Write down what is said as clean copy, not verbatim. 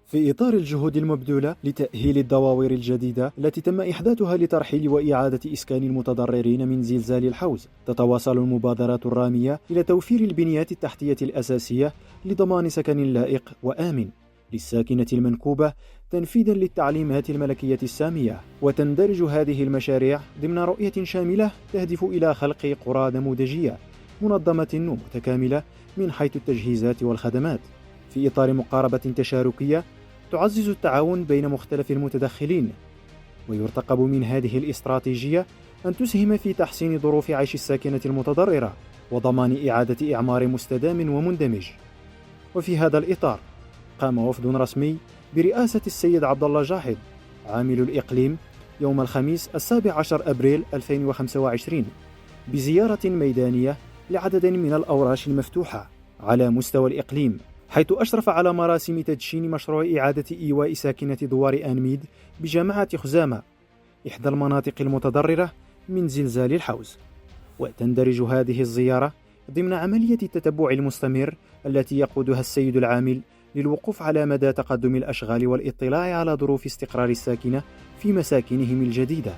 في إطار الجهود المبذولة لتأهيل الدواوير الجديدة التي تم إحداثها لترحيل وإعادة إسكان المتضررين من زلزال الحوز، تتواصل المبادرات الرامية إلى توفير البنيات التحتية الأساسية لضمان سكن لائق وآمن للساكنة المنكوبة تنفيذا للتعليمات الملكية السامية. وتندرج هذه المشاريع ضمن رؤية شاملة تهدف إلى خلق قرى نموذجية منظمة ومتكاملة من حيث التجهيزات والخدمات، في إطار مقاربة تشاركية تعزز التعاون بين مختلف المتدخلين. ويرتقب من هذه الاستراتيجية أن تسهم في تحسين ظروف عيش الساكنة المتضررة وضمان إعادة إعمار مستدام ومندمج. وفي هذا الإطار قام وفد رسمي برئاسة السيد عبد الله جاحظ عامل الإقليم يوم الخميس 17 أبريل 2025 بزيارة ميدانية لعدد من الأوراش المفتوحة على مستوى الإقليم، حيث أشرف على مراسم تدشين مشروع إعادة إيواء ساكنة دوار آنميد بجامعة خزامة، إحدى المناطق المتضررة من زلزال الحوز. وتندرج هذه الزيارة ضمن عملية التتبع المستمر التي يقودها السيد العامل للوقوف على مدى تقدم الأشغال والاطلاع على ظروف استقرار الساكنة في مساكنهم الجديدة.